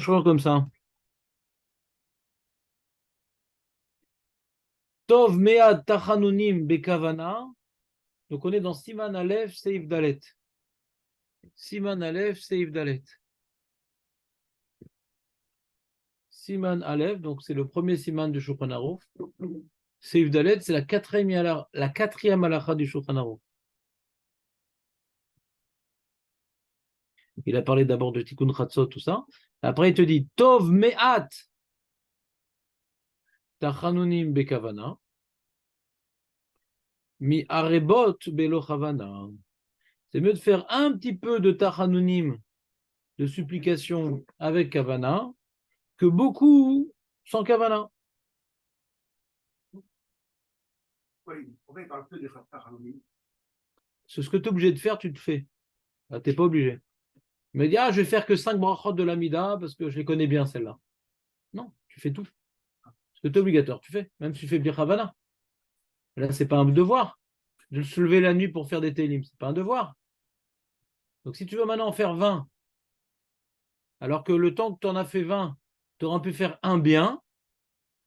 crois comme ça. Tov mead tachanunim bekavana. Donc on est dans Siman Aleph Seif Dalet. Siman Aleph Seif Dalet. Siman Aleph, donc c'est le premier Siman du Shulchan Aruch. Seif Dalet, c'est la quatrième halakha du Shulchan Aruch. Il a parlé d'abord de Tikkun Chatzot, tout ça. Après, il te dit Tov me'at tachanunim bekavana. Mi arebot belo chavana. C'est mieux de faire un petit peu de tachanunim, de supplication avec kavana, que beaucoup sans kavana. Pourquoi il parle que de Tachanunim? C'est ce que tu es obligé de faire, tu te fais. Tu n'es pas obligé. Mais dis, je vais faire que 5 brachot de l'amida parce que je les connais bien, celles-là. Non, tu fais tout. Ce que tu es obligatoire, tu fais. Même si tu fais bien kavana. Là, c'est pas un devoir. De se lever la nuit pour faire des télim, c'est pas un devoir. Donc si tu veux maintenant en faire 20, alors que le temps que tu en as fait 20, tu aurais pu faire un bien,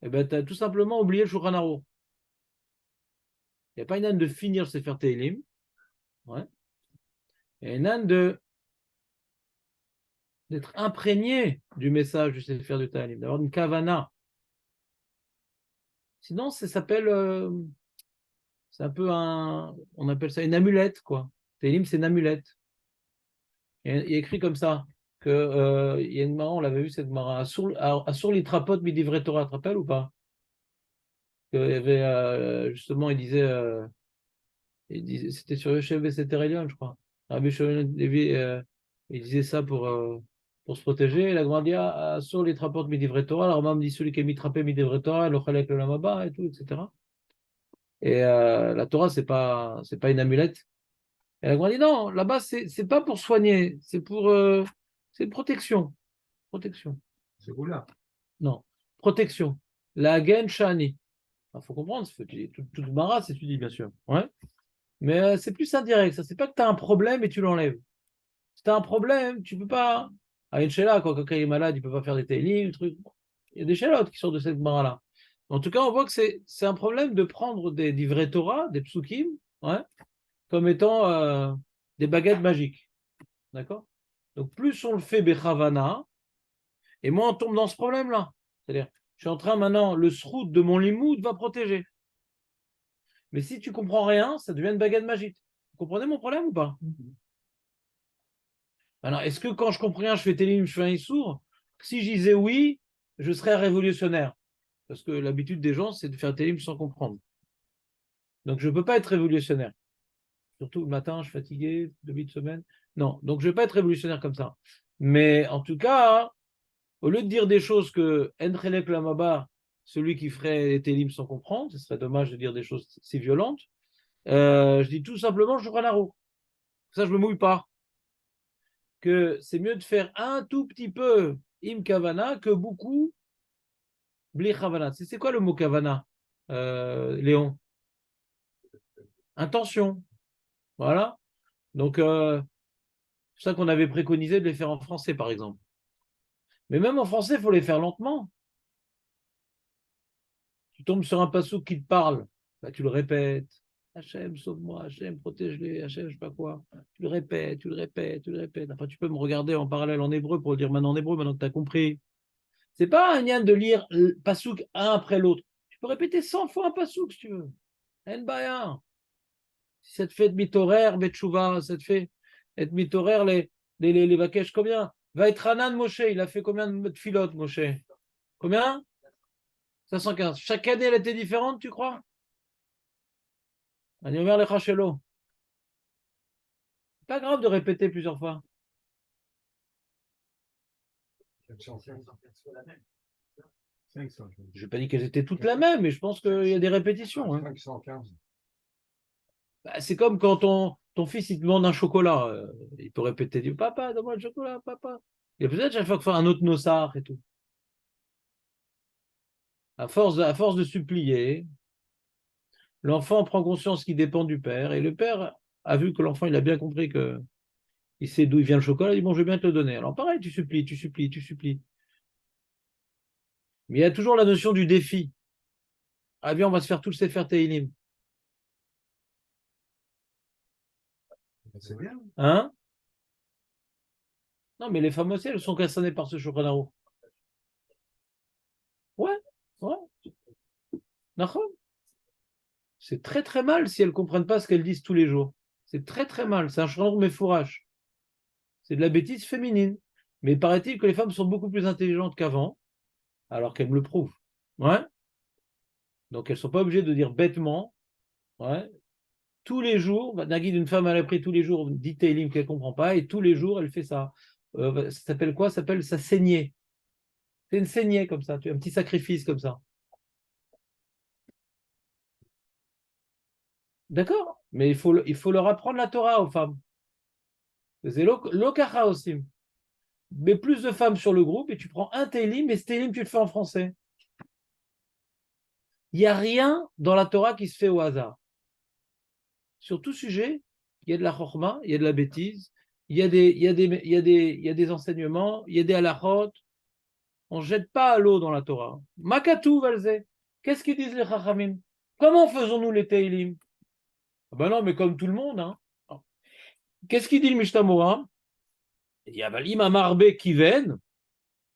eh ben, tu as tout simplement oublié le Shulchan Aruch. Il n'y a pas une âne de finir le Sefer Tehillim. Ouais. Il y a une âne d'être imprégné du message du Sefer du Tehillim, d'avoir une kavana. Sinon, ça s'appelle, c'est un peu on appelle ça une amulette, quoi. Tehillim, c'est une amulette. Il y a écrit comme ça, il y a une mara, on l'avait vu cette mara, Asur l'itrapot midivre Torah, tu te rappelles ou pas? Il y avait, justement, c'était sur Yoshev Seter Elyon, je crois. Rabbi Shimon Levi, il disait ça pour se protéger. Et la Gemara dit sur les trappeurs midivre Torah, alors Rambam dit celui qui est mitrapé midivre Torah, le chalek le lamaba et tout, etc. Et la Torah, c'est pas une amulette. Et la Gemara dit non, là-bas, c'est pas pour soigner, c'est protection. Protection. C'est vous là. Non, protection. La Hagen Shani. Il faut comprendre, toute Mara, c'est tu dis, bien sûr. Ouais. Mais c'est plus indirect, ça. C'est pas que tu as un problème et tu l'enlèves. Si tu as un problème, tu peux pas. À une Sheila, quand quelqu'un est malade, il peut pas faire des télim, trucs. Il y a des Sheilotes qui sortent de cette mara-là. En tout cas, on voit que c'est un problème de prendre des vrais Torah, des psukim, ouais, comme étant des baguettes magiques. D'accord? Donc, plus on le fait bechavana, et moins on tombe dans ce problème-là. C'est-à-dire, je suis en train maintenant, le srout de mon limoud va protéger. Mais si tu comprends rien, ça devient une baguette magique. Vous comprenez mon problème ou pas? Alors, est-ce que quand je comprends rien, je fais télim, je fais un sourd? Si je disais oui, je serais révolutionnaire. Parce que l'habitude des gens, c'est de faire télim sans comprendre. Donc, je ne peux pas être révolutionnaire. Surtout le matin, je suis fatigué, demi de semaine. Non, donc je ne vais pas être révolutionnaire comme ça. Mais en tout cas, au lieu de dire des choses que Enchelek Lamaba, celui qui ferait les télim sans comprendre, ce serait dommage de dire des choses si violentes, je dis tout simplement je joue à la roue. Ça, je ne me mouille pas. Que c'est mieux de faire un tout petit peu im kavana que beaucoup bli kavana. C'est quoi le mot kavana, Léon? Intention. Voilà. Donc, c'est ça qu'on avait préconisé de les faire en français, par exemple. Mais même en français, il faut les faire lentement. Tu tombes sur un passouk qui te parle, bah, tu le répètes. Hachem, sauve-moi, Hachem, protège-les, Hachem, je sais pas quoi. Tu le répètes, tu le répètes, tu le répètes. Enfin, tu peux me regarder en parallèle en hébreu pour le dire maintenant en hébreu, maintenant que tu as compris. C'est pas un lien de lire le pasouk un après l'autre. Tu peux répéter 100 fois un pasouk si tu veux. En baya. Si ça te fait être mitoraire, betchouva, ça te fait être mitoraire, les vakesh, combien? Va être Hanan Moshe, il a fait combien de filotes, Moshe? Combien? 515. Chaque année, elle était différente, tu crois? On ouvert les chachelo. Pas grave de répéter plusieurs fois. Je n'ai pas dit qu'elles étaient toutes la même, mais je pense qu'il y a des répétitions. Hein. 515. Bah, c'est comme quand ton fils il te demande un chocolat. Il peut répéter du papa, donne-moi le chocolat, papa. Il y a peut-être chaque fois qu'il faut un autre nossard et tout. À force de supplier, l'enfant prend conscience qu'il dépend du père, et le père a vu que l'enfant il a bien compris que il sait d'où il vient le chocolat, il dit bon, je vais bien te le donner. Alors pareil, tu supplies, tu supplies, tu supplies. Mais il y a toujours la notion du défi. Ah bien, on va se faire tous les Sefer Tehillim. C'est bien. Hein? Non, mais les femmes aussi, elles sont concernées par ce Shulchan Aruch. Ouais, ouais, d'accord. C'est très très mal si elles ne comprennent pas ce qu'elles disent tous les jours. C'est très très mal. C'est un Shulchan Aruch méfourage. C'est de la bêtise féminine. Mais paraît-il que les femmes sont beaucoup plus intelligentes qu'avant, alors qu'elles me le prouvent. Ouais. Donc elles ne sont pas obligées de dire bêtement, ouais, tous les jours, Nagui d'une femme elle a appris tous les jours, dit Télim qu'elle ne comprend pas, et tous les jours elle fait ça. Ça s'appelle quoi? Ça s'appelle sa saignée. C'est une saignée comme ça, tu as un petit sacrifice comme ça. D'accord? Mais il faut leur apprendre la Torah aux femmes. C'est l'okacha aussi. Mais plus de femmes sur le groupe et tu prends un Télim, et ce Télim tu le fais en français. Il n'y a rien dans la Torah qui se fait au hasard. Sur tout sujet, il y a de la chorma, il y a de la bêtise, il y a des enseignements, il y a des halachot. On ne jette pas à l'eau dans la Torah. Makatou valze. Qu'est-ce qu'ils disent les chachamim? Comment faisons-nous les teilim? Ah ben non, mais comme tout le monde. Hein. Qu'est-ce qu'il dit le Mishnah? Il dit, ah ben, l'imam arbe kiven.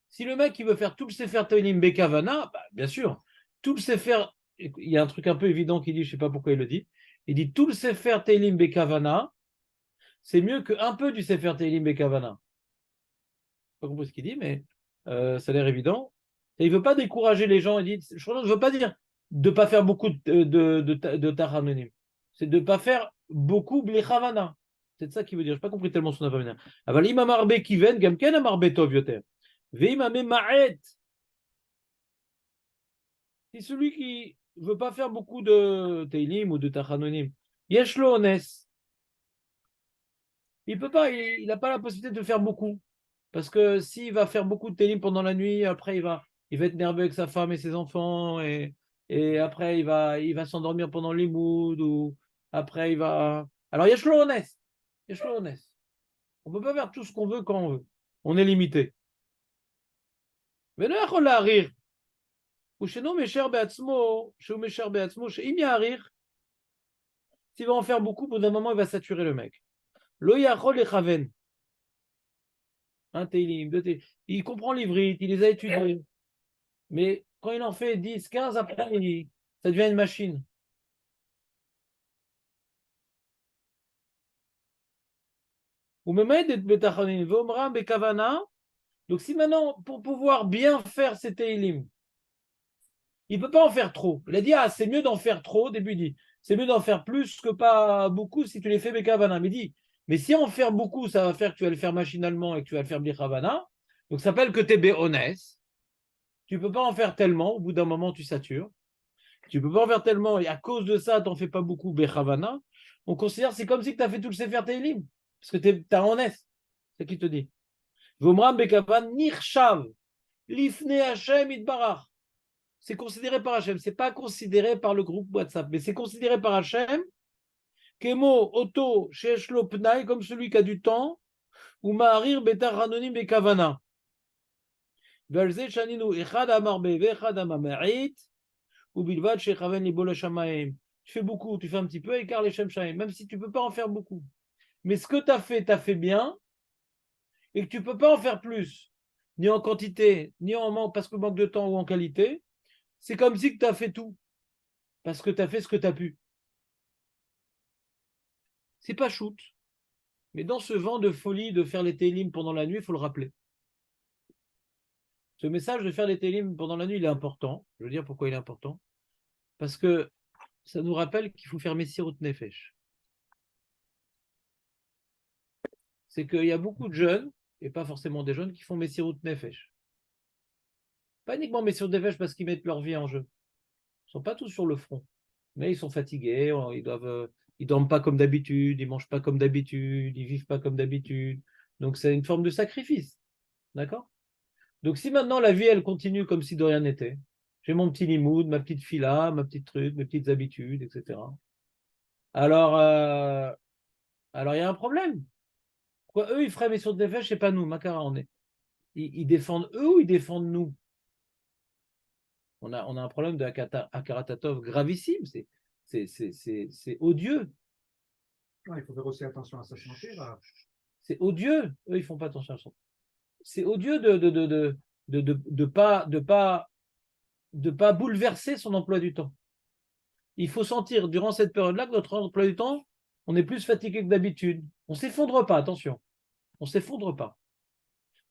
Si le mec il veut faire tout le sefer teilim bekavana, bah, bien sûr, tout le sefer, il y a un truc un peu évident qu'il dit, je ne sais pas pourquoi il le dit. Il dit tout le sefer teilim bekavana, c'est mieux qu'un peu du sefer teilim bekavana. Pas compris ce qu'il dit, mais ça a l'air évident. Et il ne veut pas décourager les gens. Il dit, je ne veux pas dire de ne pas faire beaucoup de Tachanonim. C'est de ne pas faire beaucoup Blechavana. C'est ça qu'il veut dire. Je n'ai pas compris tellement son avenir. Aber imam arbe kiven, gamken am arbe tov yoter. Veimame ma'et. C'est celui qui ne veut pas faire beaucoup de Teilim ou de Tachanonim. Yeshlo ones. Il peut pas, il n'a pas la possibilité de faire beaucoup. Parce que s'il va faire beaucoup de télim pendant la nuit, après il va être nerveux avec sa femme et ses enfants, et après il va s'endormir pendant le limoud, ou après il va. Alors il y a Shlohones. Il y a Shlohones. On ne peut pas faire tout ce qu'on veut quand on veut. On est limité. Mais là, on l'a rire. Ou chez nous, mes chers Beatzmo, chez mes chers Beatzmo, chez Imi rire. S'il va en faire beaucoup, au bout d'un moment, il va saturer le mec. Lo yachol echaven. Un télim, deux télim. Il comprend l'ivrite, il les a étudiés. Mais quand il en fait 10, 15, après, ça devient une machine. Ou même donc si maintenant, pour pouvoir bien faire ces télim, il ne peut pas en faire trop. Il a dit, ah, c'est mieux d'en faire trop, au début il dit, c'est mieux d'en faire plus que pas beaucoup si tu les fais Bekavana. Mais il dit, mais si en faire beaucoup, ça va faire que tu vas le faire machinalement et que tu vas le faire Bekavana, donc ça s'appelle que tu es béhonnête. Tu ne peux pas en faire tellement, au bout d'un moment, tu satures. Tu ne peux pas en faire tellement, et à cause de ça, tu n'en fais pas beaucoup Bechavana. On considère c'est comme si tu as fait tout le Sefer Teilim, parce que tu es honnête. C'est ce qu'il te dit. Vomram Bekavan Nirshav, Lifne Hashem Itbarach. C'est considéré par Hashem, c'est pas considéré par le groupe WhatsApp, mais c'est considéré par Hashem, Kemo, Oto, Sheshlo Pnai, comme celui qui a du temps, ou Maharir Betar Hanonim Bekavana. Valze Shaninu Echad Amarbe, Vechad Amamerit, ou Bilvad Shechaven Libola Shamaim. Tu fais beaucoup, tu fais un petit peu, écart les Shem Shaim, même si tu ne peux pas en faire beaucoup. Mais ce que tu as fait bien, et que tu ne peux pas en faire plus, ni en quantité, ni en manque, parce que manque de temps ou en qualité, c'est comme si tu as fait tout, parce que tu as fait ce que tu as pu. C'est pas shoot, mais dans ce vent de folie de faire les télim pendant la nuit, il faut le rappeler. Ce message de faire les télim pendant la nuit, il est important. Je veux dire pourquoi il est important. Parce que ça nous rappelle qu'il faut faire Messirut Nefesh. C'est qu'il y a beaucoup de jeunes, et pas forcément des jeunes, qui font Messirut Nefesh. Pas uniquement Messirut Nefesh parce qu'ils mettent leur vie en jeu. Ils ne sont pas tous sur le front. Mais ils sont fatigués, ils dorment pas comme d'habitude, ils mangent pas comme d'habitude, ils vivent pas comme d'habitude. Donc c'est une forme de sacrifice. D'accord? Donc si maintenant la vie, elle continue comme si de rien n'était, j'ai mon petit limoud, ma petite fila, ma petite truc, mes petites habitudes, etc. Alors, alors il y a un problème. Quoi, eux, ils feraient Messirut Nefesh, c'est pas nous, Makara, on est. Ils défendent eux ou ils défendent nous? On a un problème de Akaratatov gravissime. C'est odieux. Ouais, il faut faire aussi attention à sa santé, là. C'est odieux. Eux, ils font pas attention à ça. C'est odieux de pas bouleverser son emploi du temps. Il faut sentir durant cette période-là que notre emploi du temps, on est plus fatigué que d'habitude. On ne s'effondre pas, attention. On ne s'effondre pas.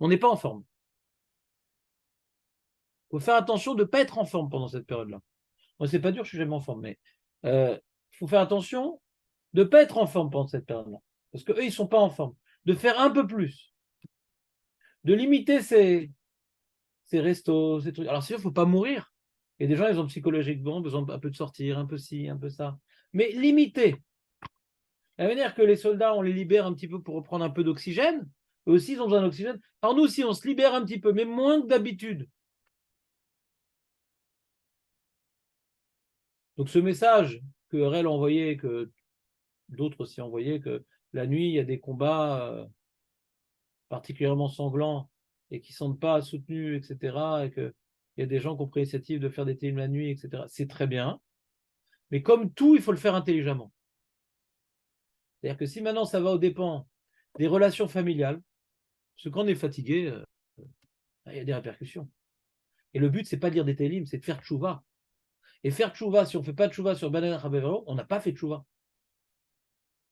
On n'est pas en forme. Il faut faire attention de ne pas être en forme pendant cette période-là. Moi, c'est pas dur, je suis jamais en forme, mais il faut faire attention de ne pas être en forme pendant cette période-là. Parce qu'eux, ils ne sont pas en forme. De faire un peu plus. De limiter ces restos, ces trucs. Alors, c'est sûr, il ne faut pas mourir. Il y a des gens, ils ont psychologiquement besoin un peu de sortir, un peu ci, un peu ça. Mais limiter. De la manière que les soldats, on les libère un petit peu pour reprendre un peu d'oxygène, eux aussi, ils ont besoin d'oxygène. Alors, nous aussi, on se libère un petit peu, mais moins que d'habitude. Donc, ce message que Rel a envoyé, que d'autres aussi envoyaient, que la nuit, il y a des combats particulièrement sanglants et qui ne sont pas soutenus, etc., et qu'il y a des gens qui ont pris l'initiative de faire des télim la nuit, etc., c'est très bien. Mais comme tout, il faut le faire intelligemment. C'est-à-dire que si maintenant ça va aux dépens des relations familiales, parce que quand on est fatigué, il y a des répercussions. Et le but, c'est pas de lire des télim, c'est de faire tchouva. Et faire tchouva, si on ne fait pas tchouva sur Ben Haram, on n'a pas fait tchouva.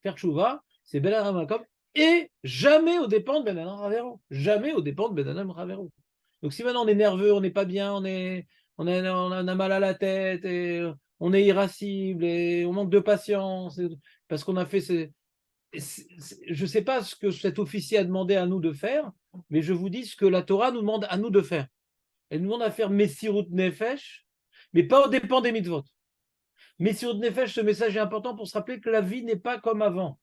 Faire tchouva, c'est Ben Haram et jamais aux dépens de Ben Haram. Jamais aux dépens de Ben Haram. Donc si maintenant on est nerveux, on n'est pas bien, on a mal à la tête, et on est irascible, et on manque de patience, parce qu'on a fait je ne sais pas ce que cet officier a demandé à nous de faire, mais je vous dis ce que la Torah nous demande à nous de faire. Elle nous demande à faire Messirut Nefesh, mais pas aux dépens des mitzvot. Messirut Nefesh, ce message est important pour se rappeler que la vie n'est pas comme avant.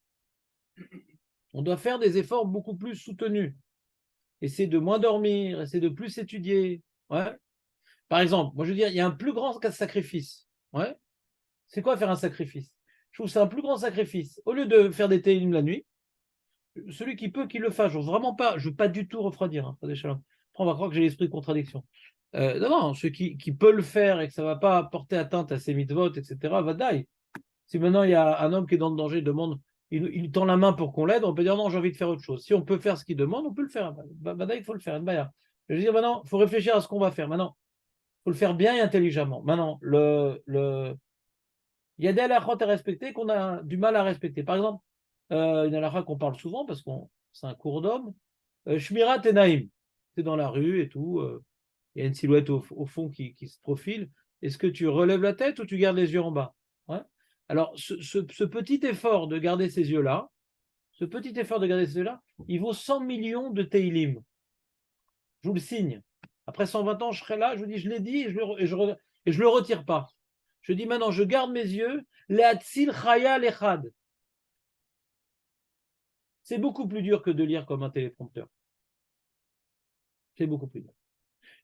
On doit faire des efforts beaucoup plus soutenus. Essayer de moins dormir, essayer de plus étudier. Ouais. Par exemple, moi je veux dire, il y a un plus grand sacrifice. Ouais. C'est quoi faire un sacrifice? Je trouve que c'est un plus grand sacrifice. Au lieu de faire des télim la nuit, celui qui peut, qu'il le fasse. Je ne veux pas du tout refroidir. Hein, après, on va croire que j'ai l'esprit de contradiction. Non, ceux qui peut le faire et que ça ne va pas porter atteinte à ses mitzvot, etc., va die. Si maintenant il y a un homme qui est dans le danger, il tend la main pour qu'on l'aide, on peut dire non, j'ai envie de faire autre chose. Si on peut faire ce qu'il demande, on peut le faire. Il faut le faire. Je veux dire, maintenant, il faut réfléchir à ce qu'on va faire. Maintenant, il faut le faire bien et intelligemment. Maintenant, il y a des halakhot à respecter qu'on a du mal à respecter. Par exemple, une halakha qu'on parle souvent parce que c'est un cours d'homme, Shmirat et Naïm. C'est dans la rue et tout. Il y a une silhouette au fond qui se profile. Est-ce que tu relèves la tête ou tu gardes les yeux en bas? Ouais. Alors, ce petit effort de garder ces yeux-là, il vaut 100 millions de Teilim. Je vous le signe. Après 120 ans, je serai là, je vous dis, je l'ai dit et je le retire pas. Je dis maintenant, je garde mes yeux, Le'atzil Chaya Lechad. C'est beaucoup plus dur que de lire comme un téléprompteur. C'est beaucoup plus dur.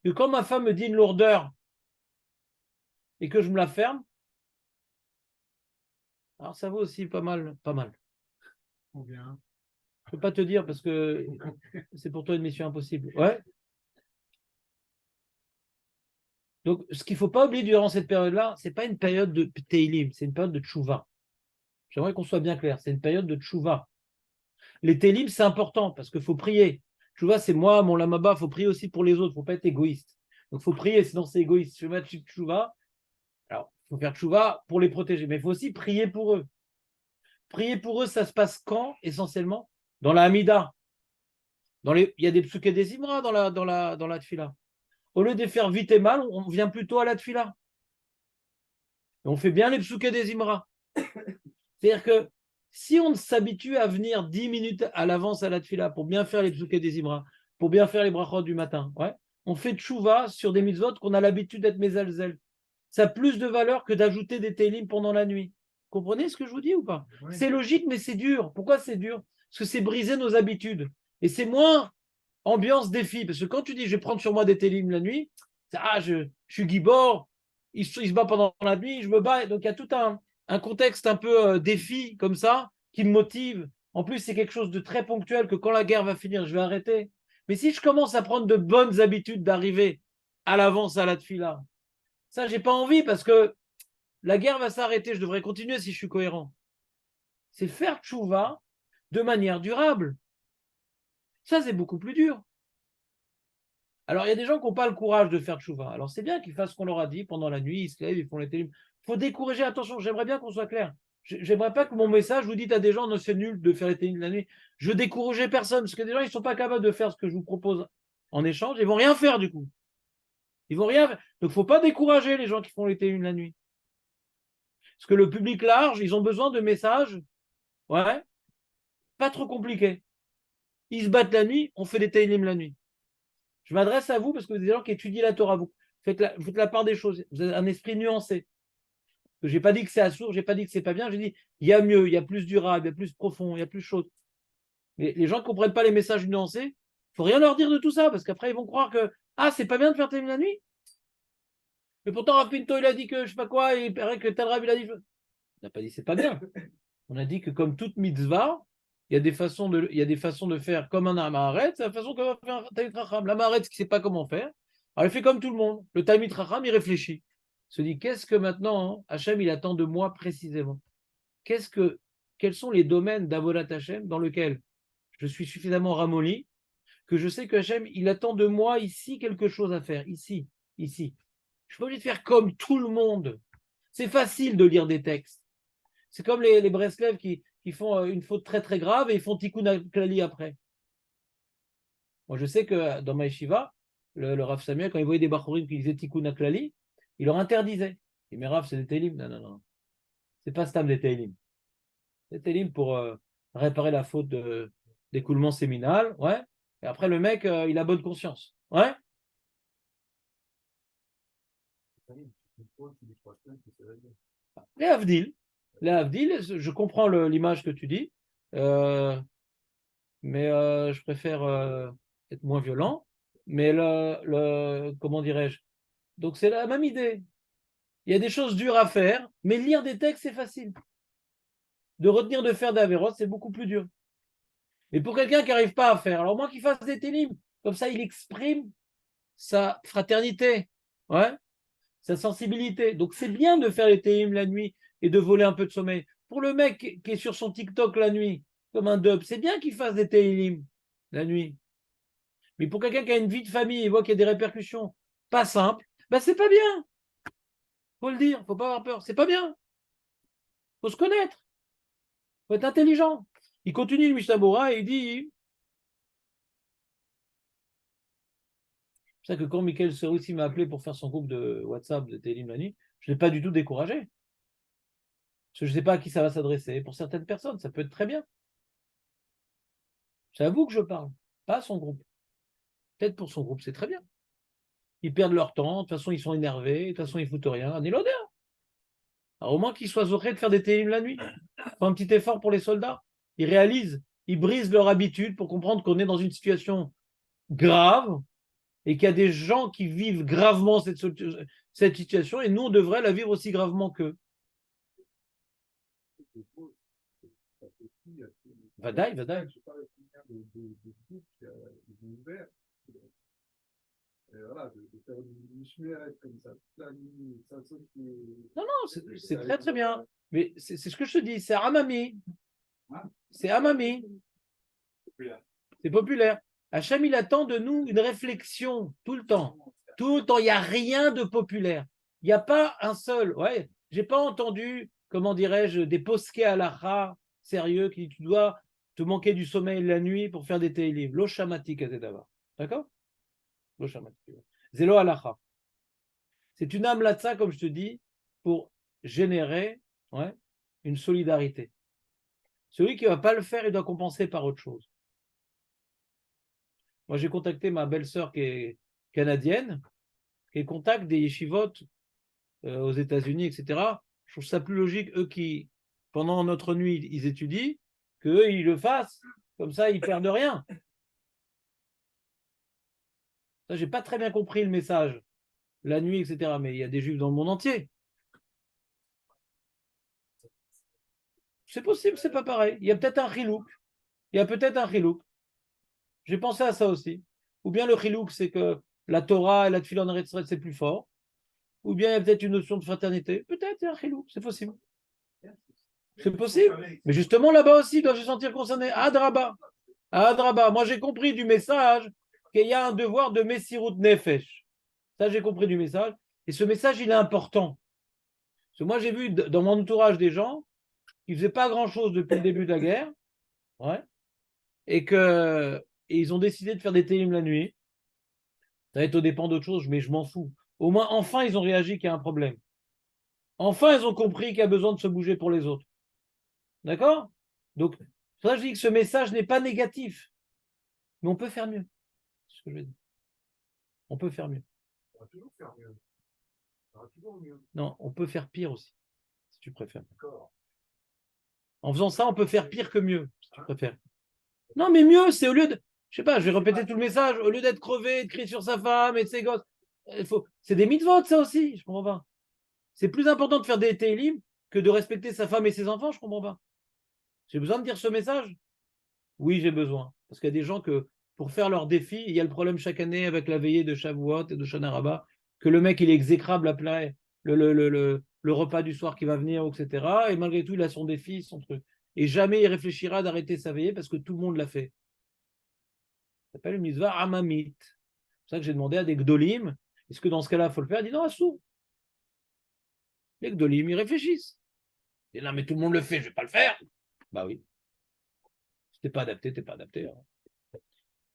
Et quand ma femme me dit une lourdeur et que je me la ferme, alors ça vaut aussi pas mal. Combien? Je ne peux pas te dire parce que c'est pour toi une mission impossible. Ouais. Donc, ce qu'il ne faut pas oublier durant cette période-là, ce n'est pas une période de Teilim, c'est une période de Tchouva. J'aimerais qu'on soit bien clair, c'est une période de Tchouva. Les Teilim, c'est important parce qu'il faut prier. Tchouva, c'est moi, mon lamaba, il faut prier aussi pour les autres, il ne faut pas être égoïste. Donc, il faut prier, sinon c'est égoïste. Je vais mettre Tchouva. Alors, il faut faire Tchouva pour les protéger, mais il faut aussi prier pour eux. Prier pour eux, ça se passe quand, essentiellement? Dans la Hamida. Il y a des psuké des Imra dans la tfila. Au lieu de faire vite et mal, on vient plutôt à la tfila. Et on fait bien les psuké des Imra. C'est-à-dire que si on s'habitue à venir 10 minutes à l'avance à la tfila pour bien faire les psuké des Imra, pour bien faire les brachot du matin, ouais, on fait tchouva sur des mitzvot qu'on a l'habitude d'être mezalzel. Ça a plus de valeur que d'ajouter des télim pendant la nuit. Vous comprenez ce que je vous dis ou pas? Oui. C'est logique, mais c'est dur. Pourquoi c'est dur? Parce que c'est briser nos habitudes. Et c'est moins ambiance défi. Parce que quand tu dis je vais prendre sur moi des télim la nuit, je suis Gibor, il se bat pendant la nuit, je me bats. Donc il y a tout un contexte un peu défi comme ça qui me motive. En plus, c'est quelque chose de très ponctuel que quand la guerre va finir, je vais arrêter. Mais si je commence à prendre de bonnes habitudes d'arriver à l'avance à la tfila, Ça, j'ai pas envie parce que la guerre va s'arrêter. Je devrais continuer si je suis cohérent. C'est faire tchouva de manière durable. Ça, c'est beaucoup plus dur. Alors, il y a des gens qui n'ont pas le courage de faire tchouva. Alors, c'est bien qu'ils fassent ce qu'on leur a dit pendant la nuit, ils se lèvent, ils font les télim. Il faut décourager. Attention, j'aimerais bien qu'on soit clair. J'aimerais pas que mon message vous dise à des gens, non, c'est nul de faire les télim la nuit. Je veux décourager personne, parce que des gens, ils ne sont pas capables de faire ce que je vous propose en échange. Ils ne vont rien faire, du coup. Ils vont rien faire. Donc, il ne faut pas décourager les gens qui font les télim la nuit. Parce que le public large, ils ont besoin de messages, ouais, pas trop compliqués. Ils se battent la nuit, on fait des télim la nuit. Je m'adresse à vous parce que vous êtes des gens qui étudient la Torah. Vous faites la part des choses. Vous avez un esprit nuancé. Je n'ai pas dit que c'est assourd, je n'ai pas dit que c'est pas bien. J'ai dit il y a mieux, il y a plus durable, il y a plus profond, il y a plus chaud. Mais les gens ne comprennent pas les messages nuancés. Il ne faut rien leur dire de tout ça parce qu'après ils vont croire que c'est pas bien de faire télim la nuit. Mais pourtant Rav Pinto il a dit que je sais pas quoi, il paraît que tel Rav il a dit. On n'a pas dit c'est pas bien. On a dit que comme toute mitzvah, il y a des façons de faire comme un Amaharet, c'est la façon qu'on va faire un Talmid Chacham. L'Amaharet qui ne sait pas comment faire, alors il fait comme tout le monde. Le Talmid Chacham, il réfléchit. Il se dit, qu'est-ce que maintenant, Hachem, il attend de moi précisément? Quels sont les domaines d'Avodat Hachem dans lesquels je suis suffisamment ramolli, que je sais que Hachem, il attend de moi ici quelque chose à faire, ici. Je ne suis pas obligé de faire comme tout le monde. C'est facile de lire des textes. C'est comme les Breslev qui font une faute très très grave et ils font tikkun klali après. Moi, je sais que dans ma yeshiva, le Rav Samuel, quand il voyait des bachorim qui disaient tikkun klali, il leur interdisait. Il dit, mais Rav, c'est des télim. Non, non, non. C'est pas stam des télim. Des télim pour réparer la faute d'écoulement séminal. Ouais. Et après, le mec, il a bonne conscience. Ouais. Les Havdil. Les Havdil, je comprends l'image que tu dis. Mais je préfère être moins violent. Mais comment dirais-je? Donc c'est la même idée. Il y a des choses dures à faire, mais lire des textes, c'est facile. De retenir de faire d'Averot, c'est beaucoup plus dur. Mais pour quelqu'un qui n'arrive pas à faire, alors au moins qu'il fasse des télim. Comme ça, il exprime sa fraternité, ouais, sa sensibilité. Donc c'est bien de faire les télim la nuit et de voler un peu de sommeil. Pour le mec qui est sur son TikTok la nuit, comme un dub, c'est bien qu'il fasse des télim la nuit. Mais pour quelqu'un qui a une vie de famille et voit qu'il y a des répercussions pas simples, ben c'est pas bien. Faut le dire, faut pas avoir peur. C'est pas bien. Faut se connaître. Faut être intelligent. Il continue le Mishnah et il dit. C'est ça que quand Michael Serussi m'a appelé pour faire son groupe de WhatsApp de Télim Mani, je ne l'ai pas du tout découragé. Parce que je ne sais pas à qui ça va s'adresser. Pour certaines personnes, ça peut être très bien. C'est à vous que je parle, pas à son groupe. Peut-être pour son groupe, c'est très bien. Ils perdent leur temps, de toute façon, ils sont énervés, de toute façon, ils ne foutent rien. Un l'odeur. Alors, au moins qu'ils soient zorés de faire des télim la nuit. Font un petit effort pour les soldats. Ils réalisent, ils brisent leur habitude pour comprendre qu'on est dans une situation grave et qu'il y a des gens qui vivent gravement cette situation et nous, on devrait la vivre aussi gravement qu'eux. Vadaï, vadaï. Non, non, c'est très très bien. Mais c'est ce que je te dis, c'est Amami. C'est Amami. C'est populaire. Hachem, il attend de nous une réflexion tout le temps. Tout le temps, il n'y a rien de populaire. Il n'y a pas un seul. Ouais, j'ai pas entendu, comment dirais-je, des posquets à l'achar sérieux qui tu dois te manquer du sommeil la nuit pour faire des télélivres. Lo shamati d'abord. D'accord? Lo shamati. Zélo alacha. C'est une âme là comme je te dis, pour générer une solidarité. Celui qui ne va pas le faire, il doit compenser par autre chose. Moi, j'ai contacté ma belle-sœur qui est canadienne, qui contacte des yeshivot aux États-Unis, etc. Je trouve ça plus logique, eux qui, pendant notre nuit, ils étudient, qu'eux, ils le fassent. Comme ça, ils ne perdent rien. Ça, je n'ai pas très bien compris le message, la nuit, etc. Mais il y a des juifs dans le monde entier. C'est possible, c'est pas pareil. Il y a peut-être un chilouk. J'ai pensé à ça aussi. Ou bien le chilouk, c'est que la Torah et la Tfilon Eretz, c'est plus fort. ou bien il y a peut-être une notion de fraternité. Peut-être, il y a un chilou, c'est possible. C'est possible. Mais justement, là-bas aussi, ils doivent se sentir concernés. Adraba. Adraba. Moi, j'ai compris du message qu'il y a un devoir de Messirut Nefesh. Ça, j'ai compris du message. Et ce message, il est important. Parce que moi, j'ai vu dans mon entourage des gens qui ne faisaient pas grand-chose depuis le début de la guerre. Ouais. Et ils ont décidé de faire des télim la nuit. Ça va être au dépend d'autre chose, mais je m'en fous. Au moins, enfin, ils ont réagi qu'il y a un problème. Enfin, ils ont compris qu'il y a besoin de se bouger pour les autres. D'accord? Donc, ça, je dis que ce message n'est pas négatif. Mais on peut faire mieux. C'est ce que je veux dire. On peut faire mieux. On va toujours faire mieux. On va toujours mieux. Non, on peut faire pire aussi, si tu préfères. D'accord. En faisant ça, on peut faire pire que mieux, si tu préfères. Non, mais mieux, c'est au lieu de. Je sais pas, je vais répéter tout le message. Au lieu d'être crevé, de crier sur sa femme et de ses gosses. C'est des mitzvot, ça aussi. Je comprends pas. C'est plus important de faire des télim que de respecter sa femme et ses enfants. Je comprends pas. J'ai besoin de dire ce message? Oui, j'ai besoin. Parce qu'il y a des gens que, pour faire leur défi, il y a le problème chaque année avec la veillée de Shavuot et de Shana Rabbah, que le mec, il est exécrable après le repas du soir qui va venir, etc. Et malgré tout, il a son défi, son truc. Et jamais il réfléchira d'arrêter sa veillée parce que tout le monde l'a fait. Ça s'appelle une mitzvah amamit. C'est pour ça que j'ai demandé à des gdolim, est-ce que dans ce cas-là, il faut le faire? Il dit non, assou. Les gdolim, ils réfléchissent. Et là, mais tout le monde le fait, je ne vais pas le faire. Bah oui. Si t'es pas adapté, t'es pas adapté. Hein.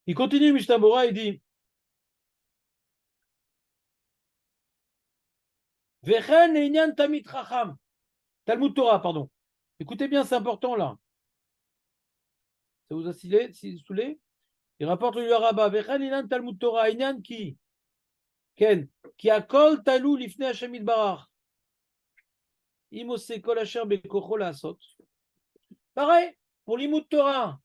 Il continue, Mishnah, il dit Vechen Einyan Tamit Racham. Talmud Torah, pardon. Écoutez bien, c'est important là. Ça vous a saoulé? Il rapporte le rabbin Vechen Einyan Talmud Torah. Einyan qui Ken. Qui a kol talou lifne Hashem Barach. Imose kol asher bekocho laasot. Pareil, pour l'imout Torah.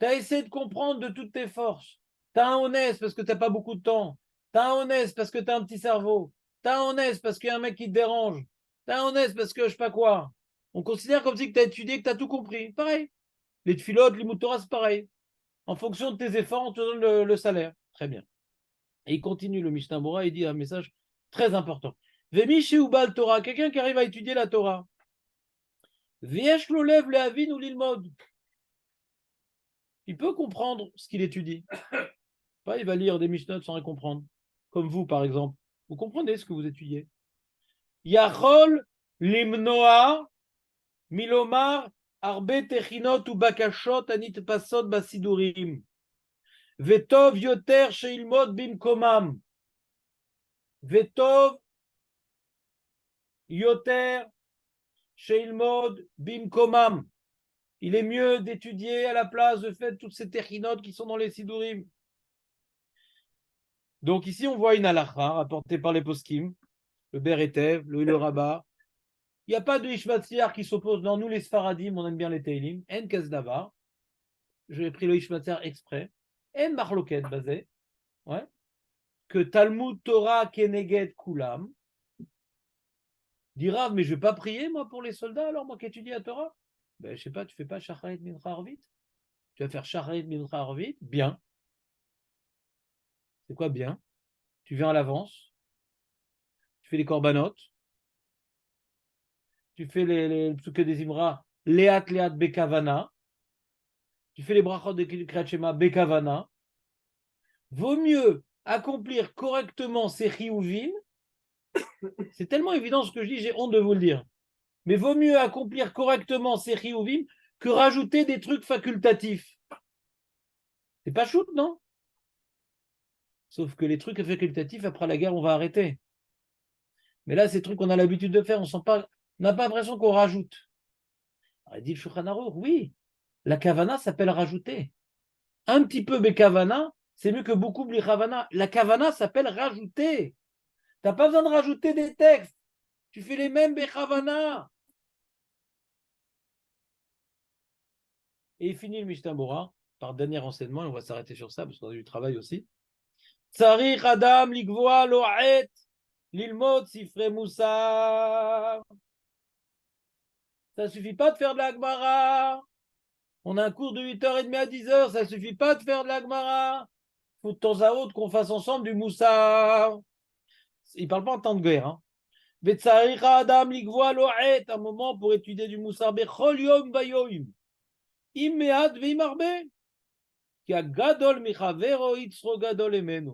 Tu as essayé de comprendre de toutes tes forces. Tu as un honnête parce que tu n'as pas beaucoup de temps. Tu as un honnête parce que tu as un petit cerveau. Tu as un honnête parce qu'il y a un mec qui te dérange. Tu as un honnête parce que je ne sais pas quoi. On considère comme si tu as étudié, que tu as tout compris. Pareil. Les tfilotes, les Torah, c'est pareil. En fonction de tes efforts, on te donne le salaire. Très bien. Et il continue, le Mishnah Bora, il dit un message très important. Vemi Sheubal Torah, quelqu'un qui arrive à étudier la Torah. Viesh lo lev le avin ou l'ilmod. Il peut comprendre ce qu'il étudie. Pas, il va lire des Mishnot sans rien comprendre. Comme vous, par exemple. Vous comprenez ce que vous étudiez. Yachol limnoa milomar arbe techinot ou bakashot anit pasot basidurim. Vetov yoter sheilmod bimkomam. Vetov yoter sheilmod bimkomam. Il est mieux d'étudier à la place de faire toutes ces techinotes qui sont dans les sidurim. Donc ici, on voit une halakha rapportée par les poskim, le Beretev, le Rabat. Il n'y a pas de Ishmatzliar qui s'oppose. Non, nous les Sfaradim, on aime bien les Teilim. En Kazdava. J'ai pris le Ishmatzliar exprès. En Marloket basé. Ouais. Que Talmud Torah Keneged Kulam. Dira, mais je ne vais pas prier, moi, pour les soldats, alors, moi qui étudie la Torah. Ben, je sais pas, tu fais pas Shacharit Mincha Arvit? Tu vas faire Shacharit Mincha Arvit? Bien. C'est quoi bien? Tu viens à l'avance. Tu fais les corbanotes. Tu fais les psuké des Imra, Léat Bekavana. Tu fais les brachot de Kriyat Shema Bekavana. Vaut mieux accomplir correctement ces chiyuvim. C'est tellement évident ce que je dis, j'ai honte de vous le dire. Mais vaut mieux accomplir correctement ces chiyuvim que rajouter des trucs facultatifs. C'est pas shoot, non? Sauf que les trucs facultatifs, après la guerre, on va arrêter. Mais là, ces trucs qu'on a l'habitude de faire, on n'a pas l'impression qu'on rajoute. Alors, il dit le Shulchan Aruch, oui, la kavana s'appelle rajouter. Un petit peu bekavana, c'est mieux que beaucoup blichavana. La kavana s'appelle rajouter. Tu n'as pas besoin de rajouter des textes. Tu fais les mêmes bechavana. Et il finit le Mishnah Bora par dernier enseignement, et on va s'arrêter sur ça parce qu'on a du travail aussi. Tsarich Adam ligvoa lo'et lilmod sifre moussar. Ça ne suffit pas de faire de la Gemara. On a un cours de 8h30 à 10h, ça ne suffit pas de faire de la Gemara. Il faut de temps à autre qu'on fasse ensemble du moussar. Il ne parle pas en temps de guerre. Hein. Vetsaricha Adam ligvoa lo'et, un moment pour étudier du Moussar bechol yom bayoim. Immead veimarbe. Qui a gadol michavero itzro gadol emenu.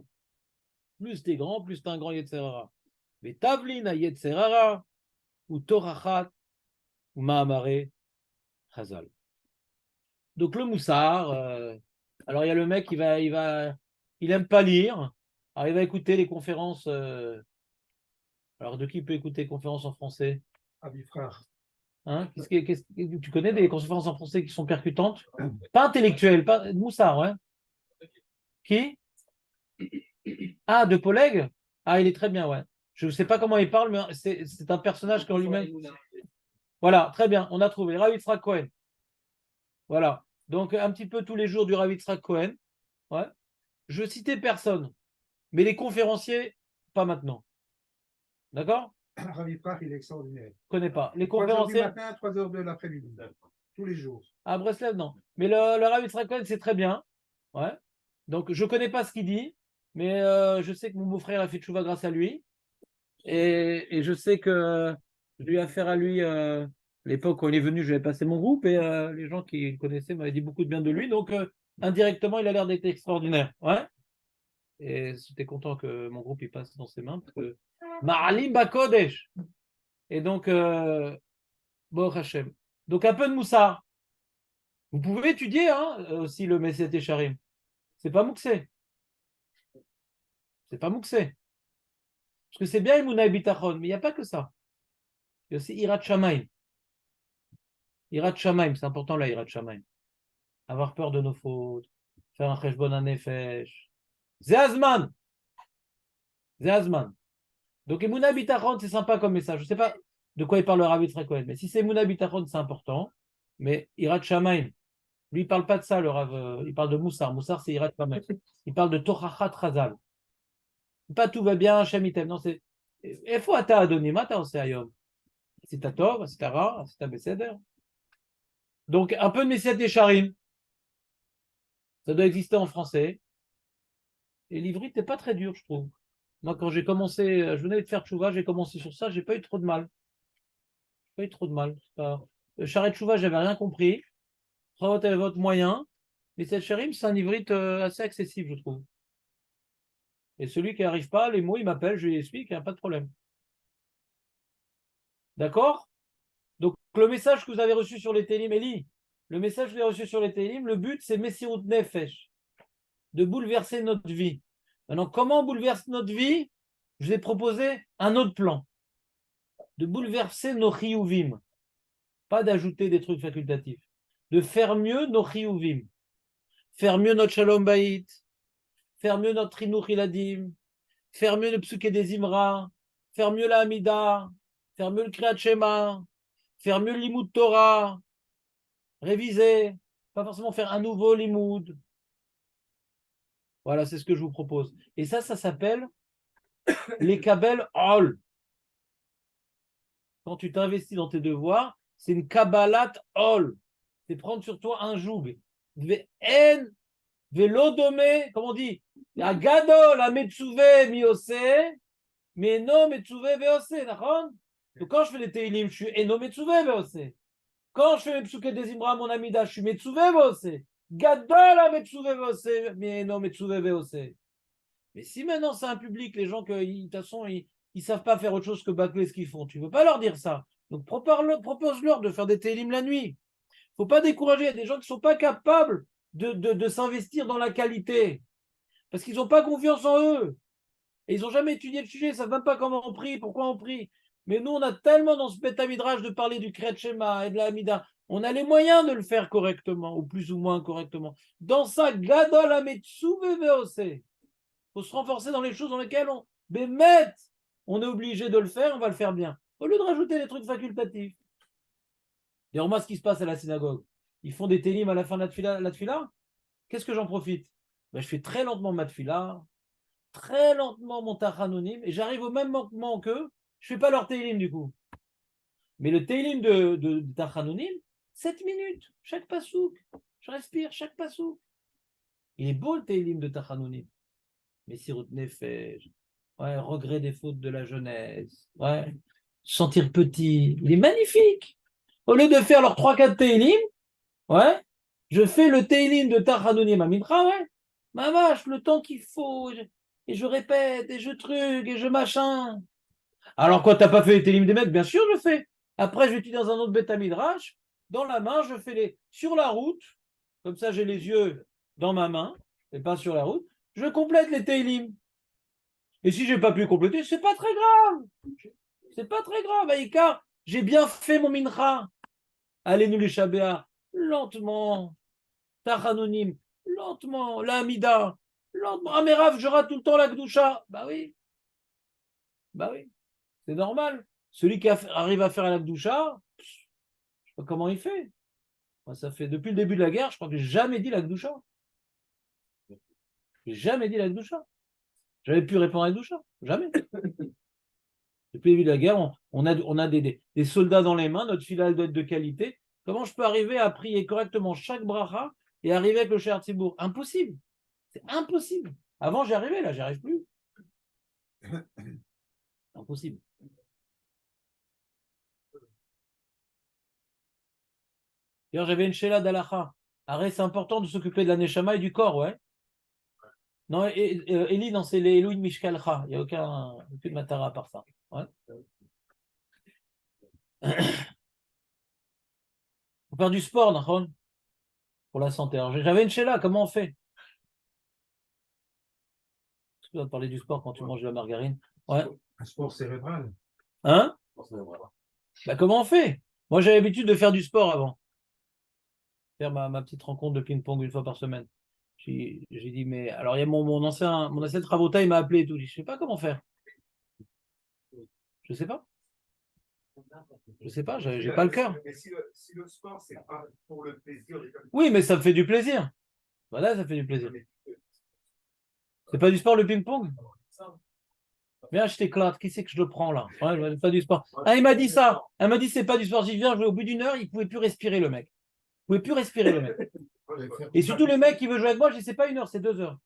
Plus t'es grand, plus t'es un grand Yetzerara. Mais tavlin a Yetzerara, ou torachat, ou mahamare, chazal. Donc le Moussar, alors il y a le mec, il aime pas lire. Alors il va écouter les conférences. Alors de qui peut écouter les conférences en français? Avifrach. Hein? Tu connais des conférences en français qui sont percutantes? Pas intellectuelles, pas Moussard, ouais. Qui? Ah, de Poleg? Ah, il est très bien, ouais. Je ne sais pas comment il parle, mais c'est un personnage qu'en lui-même. Voilà, très bien, on a trouvé. Rav Yitzhak Cohen. Voilà. Donc, un petit peu tous les jours du Rav Yitzhak Cohen. Ouais. Je citais personne, mais les conférenciers, pas maintenant. D'accord? Avifrach, il est extraordinaire. Je ne connais pas. Les 3 heures du conférenciers. matin, 3 heures de l'après-midi. Tous les jours. À Breslev, non. Mais le Rav Yitzhak Cohen, c'est très bien. Ouais. Donc, je ne connais pas ce qu'il dit, mais je sais que mon beau-frère a fait tchouva grâce à lui. Et je sais que j'ai eu affaire à lui l'époque où il est venu, je lui avais passé mon groupe et les gens qui le connaissaient m'avaient dit beaucoup de bien de lui. Donc, indirectement, il a l'air d'être extraordinaire. Ouais. Et j'étais content que mon groupe il passe dans ses mains. Parce que... Ma'alim Bakodesh. Et donc, Baruch Hashem. Donc, un peu de Moussard. Vous pouvez étudier aussi le Messet Echarim. C'est pas Mouxé. C'est pas Mouxé. Parce que c'est bien Imuna et Bitachon, mais il n'y a pas que ça. Il y a aussi Irat Shamaim. Irat Shamaim, c'est important là, Irat Shamaim. Avoir peur de nos fautes, faire un cheshbon hanefesh. Zéazman. Zéazman. Donc, Emouna Bitachon, c'est sympa comme message. Je ne sais pas de quoi il parle le Rav Yitzhak Cohen, mais si c'est Emouna Bitachon, c'est important. Mais Irat Shamaim, lui, il ne parle pas de ça, le Rav. Il parle de Moussar. Moussar, c'est Irat Shamaim. Il parle de Tochachat Razal. Pas tout va bien, Hashem item. Non, c'est. Il faut ata adonim, ata oseayom. C'est ta tov, c'est ta ra, c'est ta beseder. Donc, un peu de Messiat Yesharim. Ça doit exister en français. Et l'ivrite n'est pas très dur, je trouve. Moi, quand j'ai commencé, je venais de faire tchouva, j'ai commencé sur ça, j'ai pas eu trop de mal. Pas eu trop de mal. Charret tchouva, j'avais rien compris. Travaux avec votre moyen. Mais cette chérim, c'est un ivrite assez accessible, je trouve. Et celui qui n'arrive pas, les mots, il m'appelle, je lui explique, il n'y a pas de problème. D'accord? Donc, le message que vous avez reçu sur les Télim, Eli, le message que vous avez reçu sur les Télim, le but, c'est Messirut Nefesh, de bouleverser notre vie. Maintenant, comment on bouleverse notre vie? Je vais proposer un autre plan. De bouleverser nos chiyuvim. Pas d'ajouter des trucs facultatifs. De faire mieux nos chiyuvim. Faire mieux notre shalom bayit. Faire mieux notre chinuch iladim. Faire mieux le psuké des imra. Faire mieux la hamida. Faire mieux le kriyat shema. Faire mieux le limud Torah. Réviser. Pas forcément faire un nouveau limud. Voilà, c'est ce que je vous propose. Et ça s'appelle les kabel all. Quand tu t'investis dans tes devoirs, c'est une kabbalat all. C'est prendre sur toi un joug. En velodome, comme on dit, gadol a metsuve miose, mais no metsuve veose, d'accord? Donc quand je fais les teilim, je suis eno metsuve veose. Quand je fais mes psuke des imra, mon amida, je suis metsuve veose. Gadol a metsuve veose, mais no metsuve veose. Mais si maintenant c'est un public, les gens, de toute façon, ils ne savent pas faire autre chose que bâcler ce qu'ils font, tu ne veux pas leur dire ça. Donc propose-leur de faire des télim la nuit. Il ne faut pas décourager. Il y a des gens qui ne sont pas capables de s'investir dans la qualité. Parce qu'ils n'ont pas confiance en eux. Et ils n'ont jamais étudié le sujet, ils ne savent même pas comment on prie, pourquoi on prie. Mais nous, on a tellement dans ce bêta-midrash de parler du Kriyat Shema et de la Hamida. On a les moyens de le faire correctement, ou plus ou moins correctement. Dans ça, Gadol Ametsu Veveose. Il faut se renforcer dans les choses dans lesquelles on est obligé de le faire, on va le faire bien. Au lieu de rajouter des trucs facultatifs. Et remarque ce qui se passe à la synagogue. Ils font des télim à la fin de la tfila. Qu'est-ce que j'en profite? Je fais très lentement ma tfila, très lentement mon tachanonim, et j'arrive au même moment qu'eux, je ne fais pas leur télim du coup. Mais le télim de tachanonim, 7 minutes, chaque pasouk. Je respire, chaque pasouk. Il est beau le télim de tachanonim. Mais Sirut Nefesh, ouais, regret des fautes de la jeunesse, ouais, se sentir petit. Il est magnifique. Au lieu de faire leurs 3-4 Teilim, ouais, je fais le Teilim de Tachanonim à Mincha, ouais. Ma vache, le temps qu'il faut. Et je répète, et je truc, et je machin. Alors, quoi, t'as pas fait les Teilim des mecs? Bien sûr, je fais. Après, je suis dans un autre Beth Midrash. Dans la main, je fais les. Sur la route, comme ça, j'ai les yeux dans ma main, et pas sur la route. Je complète les Teilim. Et si j'ai pas pu compléter, c'est pas très grave. C'est pas très grave, Aïka. J'ai bien fait mon mincha. Allez-nous les Shabéa, lentement. Tachanonim, lentement. La Hamida, lentement. Ah, mais Rav, je rate tout le temps la Gdoucha. Bah oui. Bah oui. C'est normal. Celui qui arrive à faire la Gdoucha, je sais pas comment il fait. Moi, ça fait depuis le début de la guerre, je crois que j'ai jamais dit la Gdoucha. J'ai jamais dit la Gdoucha. J'avais pu répondre à la Gdoucha. Jamais. Depuis le début de la guerre, on a des soldats dans les mains, notre filiale doit être de qualité. Comment je peux arriver à prier correctement chaque bracha et arriver avec le She'er Tzibour? Impossible. C'est impossible. Avant, j'y arrivais, là, j'y arrive plus. Impossible. D'ailleurs, j'avais une Sheila d'Alacha. Arrête, c'est important de s'occuper de la Neshama et du corps, ouais. Non, Eli, non, c'est les Elohim Mishkalcha. Il n'y a aucune matara à part ça. Ouais. Faut faire du sport, Nahon, pour la santé. Alors, j'avais une Sheila, comment on fait? Tu dois parler du sport quand tu manges de la margarine. Ouais. Un sport cérébral. Hein? Bah, comment on fait? Moi, j'avais l'habitude de faire du sport avant. Faire ma petite rencontre de ping-pong une fois par semaine. J'ai dit, mais alors, il y a mon ancien Travauta, il m'a appelé et tout. Je sais pas comment faire. Je sais pas. Je sais pas, j'ai pas le cœur. Mais si le sport, c'est pas pour le plaisir. Oui, mais ça me fait du plaisir. Voilà, ça fait du plaisir. C'est pas du sport le ping-pong? Viens, je t'éclate. Qui c'est que je le prends là? Ouais, pas du sport. Ah, il m'a dit ça. Elle m'a dit c'est pas du sport. J'y viens, au bout d'une heure, il pouvait plus respirer le mec. Il pouvait plus respirer le mec. Et surtout le mec qui veut jouer avec moi, je dis c'est pas une heure, c'est 2 heures.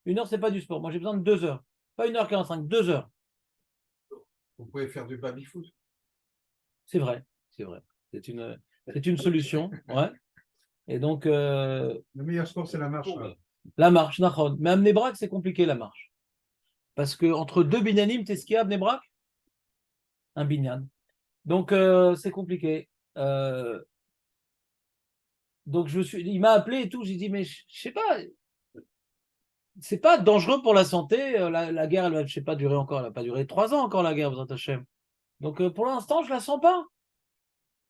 Une heure, c'est pas du sport. Moi, j'ai besoin de 2 heures. Pas 1h45, 2 heures. Vous pouvez faire du baby-foot. C'est vrai, c'est vrai. C'est une solution. Ouais. Et donc. Le meilleur sport, c'est la marche. La marche, Nahon. Mais à Mnebrak, c'est compliqué la marche. Parce que entre deux binyanim, t'es ce qu'il y a à Mnebrak? Un binyan. Donc, c'est compliqué. Donc, il m'a appelé et tout. J'ai dit, mais je sais pas, c'est pas dangereux pour la santé. La guerre, elle va, je sais pas, durer encore. Elle va pas durer 3 ans encore, la guerre, vous Hachem. Donc, pour l'instant, je la sens pas.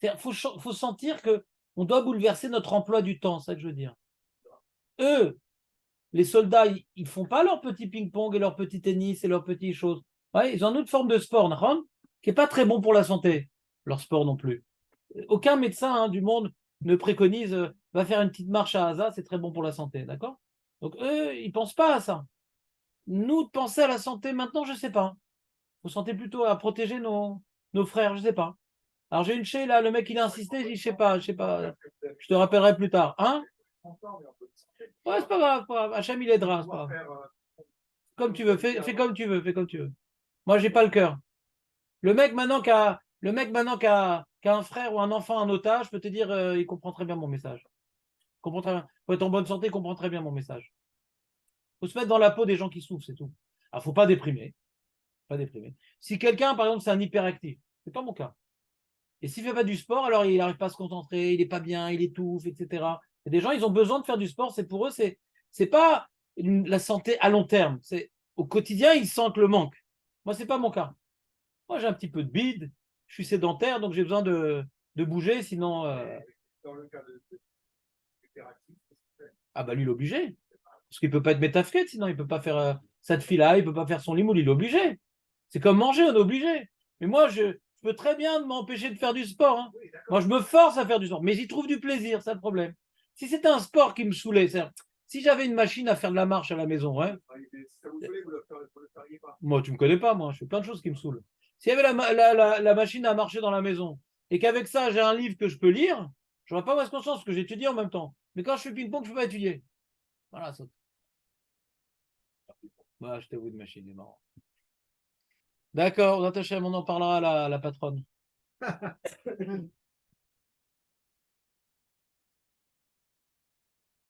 Il faut sentir que on doit bouleverser notre emploi du temps, c'est ça que je veux dire. Eux, les soldats, ils font pas leur petit ping-pong et leur petit tennis et leurs petites choses. Ouais, ils ont une autre forme de sport, qui est pas très bon pour la santé. Leur sport non plus. Aucun médecin du monde ne préconise va faire une petite marche à Asa, c'est très bon pour la santé, d'accord? Donc eux, ils pensent pas à ça. Nous, de penser à la santé maintenant, je sais pas. Vous sentez plutôt à protéger nos frères, je sais pas. Alors j'ai une chez là, le mec il a insisté, je dis je sais pas, je te rappellerai plus tard. Hein? Ouais, c'est pas grave, pas grave. Hacham il aidera, c'est pas grave. Comme tu veux, fais comme tu veux, fais comme tu veux. Moi, j'ai pas le cœur. Le mec maintenant qui a un frère ou un enfant en otage, je peux te dire, il comprend très bien mon message. Il comprend très bien. Faut être en bonne santé, il comprend très bien mon message. Il faut se mettre dans la peau des gens qui souffrent, c'est tout. Alors, faut pas déprimer. Pas déprimer. Si quelqu'un, par exemple, c'est un hyperactif, c'est pas mon cas. Et s'il fait pas du sport, alors il n'arrive pas à se concentrer, il est pas bien, il étouffe, etc. Et des gens, ils ont besoin de faire du sport. C'est pour eux, c'est pas la santé à long terme. C'est au quotidien, ils sentent le manque. Moi, c'est pas mon cas. Moi, j'ai un petit peu de bide, je suis sédentaire, donc j'ai besoin de bouger, sinon. Dans le cas de l'hyperactif, Ah bah lui, il est obligé. Parce qu'il ne peut pas être métafket, sinon il ne peut pas faire cette fila, il ne peut pas faire son limoul, il est obligé. C'est comme manger, on est obligé. Mais moi, je peux très bien m'empêcher de faire du sport. Hein. oui, Moi, je me force à faire du sport, mais j'y trouve du plaisir, c'est le problème. Si c'était un sport qui me saoulait, si j'avais une machine à faire de la marche à la maison, ouais, si ça vous saoulait, vous ne le feriez pas. moi, tu ne me connais pas, moi, je fais plein de choses qui me saoulent. S'il y avait la machine à marcher dans la maison, et qu'avec ça, j'ai un livre que je peux lire, je n'aurais pas mauvaise conscience, parce que j'étudie en même temps. Mais quand je fais ping-pong, je ne peux pas étudier. Voilà, ça. Bah, je t'avoue de machine, est marrant. D'accord, on en parlera à la patronne.